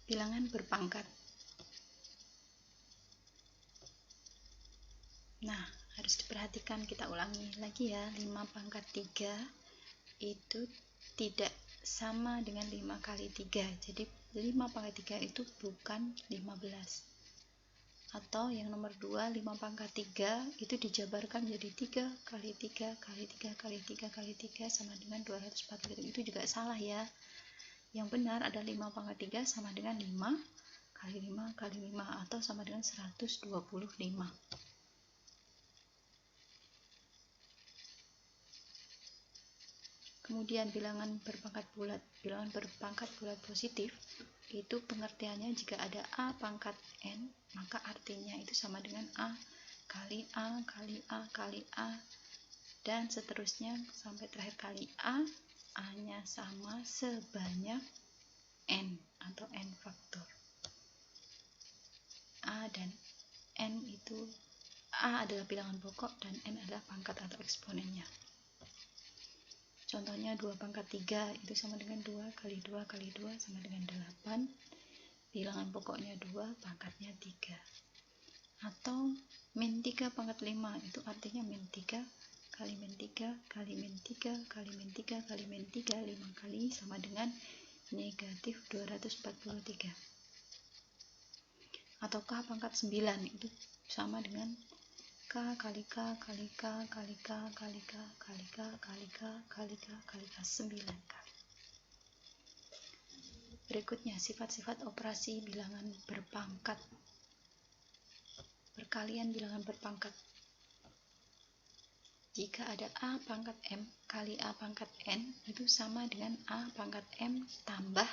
bilangan berpangkat. Nah, harus diperhatikan, kita ulangi lagi ya. 5 pangkat 3 itu tidak sama dengan 5 kali 3. Jadi 5 pangkat 3 itu bukan 15. Atau yang nomor 2, 5 pangkat 3 itu dijabarkan jadi 3 kali 3 kali 3 kali 3 kali 3 sama dengan 240. Itu juga salah ya. Yang benar ada 5 pangkat 3 sama dengan 5 kali 5 kali 5 atau sama dengan 125. Kemudian bilangan berpangkat bulat. Bilangan berpangkat bulat positif itu pengertiannya jika ada A pangkat N, maka artinya itu sama dengan A kali A kali A kali A dan seterusnya sampai terakhir kali A. A-nya sama sebanyak N atau N faktor. A dan N itu, A adalah bilangan pokok dan N adalah pangkat atau eksponennya. Contohnya 2 pangkat 3 itu sama dengan 2 kali 2 kali 2 sama dengan 8. Bilangan pokoknya 2, pangkatnya 3. Atau min 3 pangkat 5 itu artinya min 3 kali min 3 kali min 3 kali min 3 kali min 3, 5 kali sama dengan negatif 243. Atau K pangkat 9 itu sama dengan K kali K kali K kali K kali K kali K kali K kali K kali K 9 kali. Berikutnya sifat-sifat operasi bilangan berpangkat. Perkalian bilangan berpangkat. Jika ada A pangkat M kali A pangkat N itu sama dengan A pangkat M tambah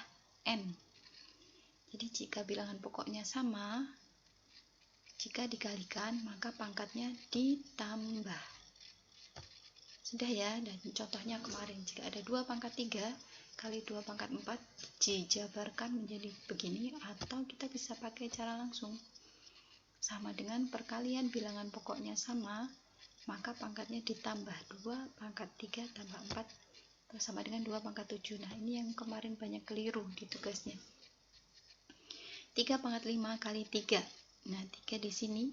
N. Jadi jika bilangan pokoknya sama, jika dikalikan maka pangkatnya ditambah. Sudah ya, dan contohnya kemarin jika ada 2 pangkat 3 kali 2 pangkat 4 dijabarkan menjadi begini, atau kita bisa pakai cara langsung. Sama dengan perkalian bilangan pokoknya sama, maka pangkatnya ditambah 2 pangkat 3 tambah 4 sama dengan 2 pangkat 7. Nah, ini yang kemarin banyak keliru di tugasnya. 3 pangkat 5 kali 3. Nah, 3 di sini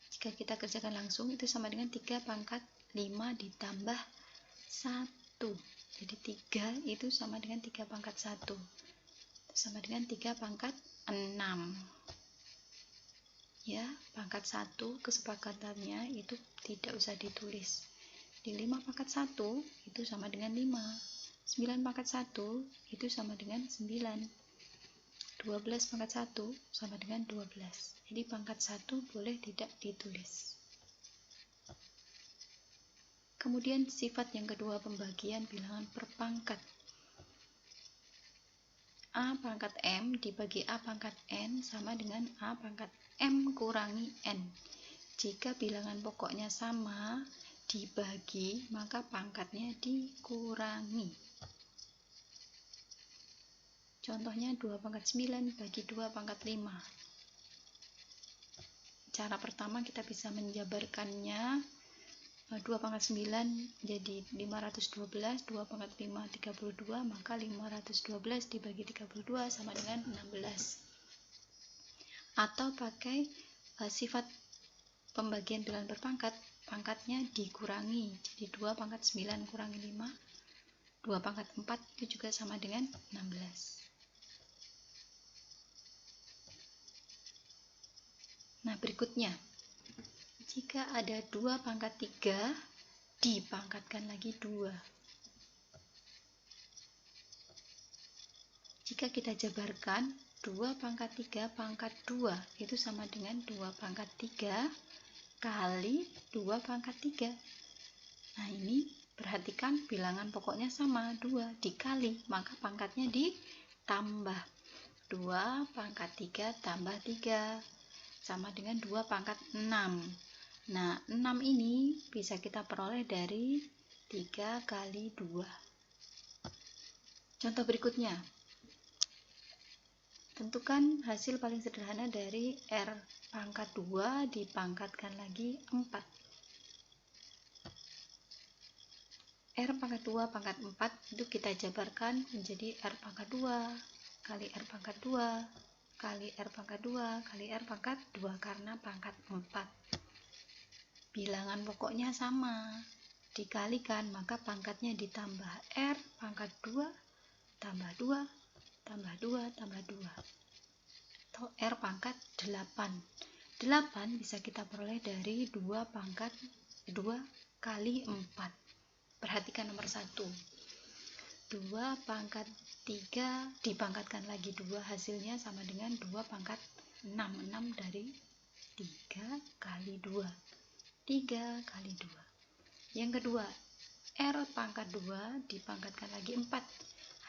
jika kita kerjakan langsung itu sama dengan 3 pangkat 5 ditambah 1. Jadi 3 itu sama dengan 3 pangkat 1. Sama dengan 3 pangkat 6. Ya, pangkat 1 kesepakatannya itu tidak usah ditulis. Di 5 pangkat 1 itu sama dengan 5. 9 pangkat 1 itu sama dengan 9. 12 pangkat 1 sama dengan 12. Jadi pangkat 1 boleh tidak ditulis. Kemudian sifat yang kedua, pembagian bilangan berpangkat. A pangkat M dibagi A pangkat N sama dengan A pangkat M kurangi N. Jika bilangan pokoknya sama, dibagi, maka pangkatnya dikurangi. Contohnya 2 pangkat 9 bagi 2 pangkat 5. Cara pertama kita bisa menjabarkannya. 2 pangkat 9 jadi 512, 2 pangkat 5 32, maka 512 dibagi 32 sama dengan 16. Atau pakai sifat pembagian bilangan berpangkat, pangkatnya dikurangi, jadi 2 pangkat 9 kurangi 5, 2 pangkat 4 itu juga sama dengan 16. Nah, berikutnya jika ada 2 pangkat 3 dipangkatkan lagi 2. Jika kita jabarkan 2 pangkat 3 pangkat 2 itu sama dengan 2 pangkat 3 kali 2 pangkat 3. Nah, ini perhatikan bilangan pokoknya sama, 2 dikali, maka pangkatnya ditambah. 2 pangkat 3 tambah 3 sama dengan 2 pangkat 6. Nah, 6 ini bisa kita peroleh dari 3 kali 2. Contoh berikutnya. Tentukan hasil paling sederhana dari R pangkat 2 dipangkatkan lagi 4. R pangkat 2 pangkat 4 itu kita jabarkan menjadi R pangkat 2 kali R pangkat 2, kali R pangkat 2, kali R pangkat 2, karena pangkat 4. Bilangan pokoknya sama, dikalikan, maka pangkatnya ditambah R pangkat 2, tambah 2, tambah 2, tambah 2, atau R pangkat 8. 8 bisa kita peroleh dari 2 kali 4. Perhatikan nomor 1. 2 pangkat 3 dipangkatkan lagi 2, hasilnya sama dengan 2 pangkat 6. 6 dari 3 kali 2. 3 kali 2. Yang kedua, R pangkat 2 dipangkatkan lagi 4.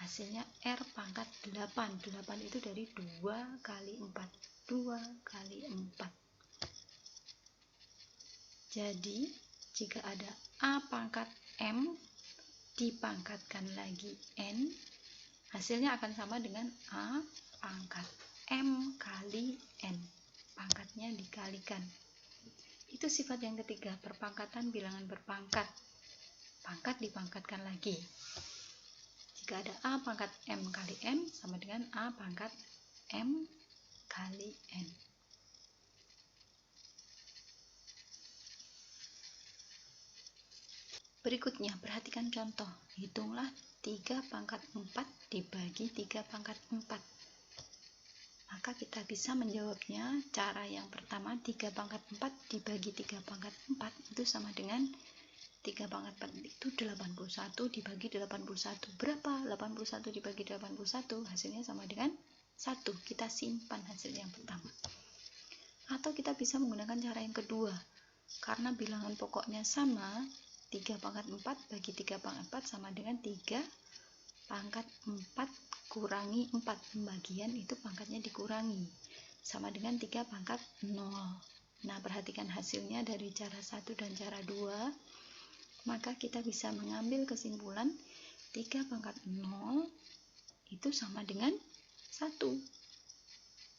Hasilnya R pangkat 8. 8 itu dari 2 kali 4. 2 kali 4. Jadi, jika ada A pangkat M dipangkatkan lagi N, hasilnya akan sama dengan A pangkat M kali N. Pangkatnya dikalikan. Itu sifat yang ketiga, perpangkatan bilangan berpangkat. Pangkat dipangkatkan lagi. Jika ada A pangkat M kali N sama dengan A pangkat M kali N. Berikutnya, perhatikan contoh. Hitunglah 3 pangkat 4 dibagi 3 pangkat 4. Maka kita bisa menjawabnya cara yang pertama, 3 pangkat 4 dibagi 3 pangkat 4 itu sama dengan 3 pangkat 4 itu 81 dibagi 81. Berapa 81 dibagi 81? Hasilnya sama dengan 1. Kita simpan hasil yang pertama. Atau kita bisa menggunakan cara yang kedua. Karena bilangan pokoknya sama, 3 pangkat 4 bagi 3 pangkat 4 sama dengan 3 pangkat 4 kurangi 4. Pembagian itu pangkatnya dikurangi. Sama dengan 3 pangkat 0. Nah, perhatikan hasilnya dari cara 1 dan cara 2. Maka kita bisa mengambil kesimpulan 3 pangkat 0 itu sama dengan 1.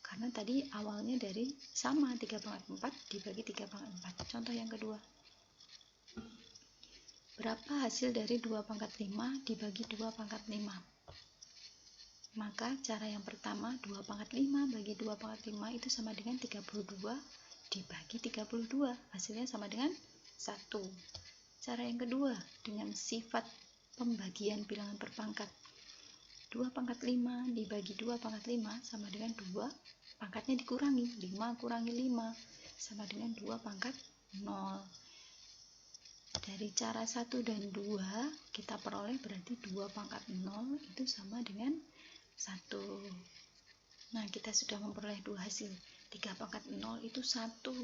Karena tadi awalnya dari sama, 3 pangkat 4 dibagi 3 pangkat 4. Contoh yang kedua. Berapa hasil dari 2 pangkat 5 dibagi 2 pangkat 5? Maka cara yang pertama, 2 pangkat 5 bagi 2 pangkat 5 itu sama dengan 32 dibagi 32. Hasilnya sama dengan 1. Cara yang kedua, dengan sifat pembagian bilangan berpangkat. 2 pangkat 5 dibagi 2 pangkat 5 sama dengan 2, pangkatnya dikurangi. 5 kurangi 5 sama dengan 2 pangkat 0. Dari cara 1 dan 2 kita peroleh berarti 2 pangkat 0 itu sama dengan 1. Nah, kita sudah memperoleh 2 hasil. 3 pangkat 0 itu 1.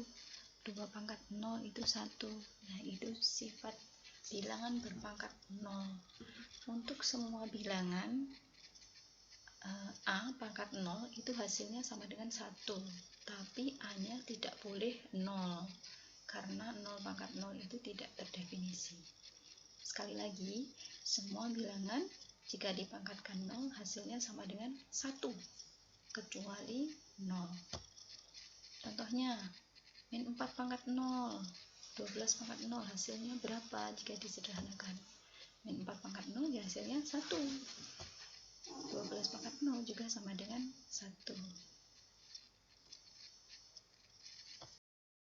2 pangkat 0 itu 1. Nah, itu sifat bilangan berpangkat 0. Untuk semua bilangan A pangkat 0 itu hasilnya sama dengan 1. Tapi A-nya tidak boleh 0. Karena 0 pangkat 0 itu tidak terdefinisi. Sekali lagi, semua bilangan jika dipangkatkan 0 hasilnya sama dengan 1 kecuali 0. Contohnya, min 4 pangkat 0, 12 pangkat 0 hasilnya berapa jika disederhanakan? Min 4 pangkat 0 ya hasilnya 1. 12 pangkat 0 juga sama dengan 1.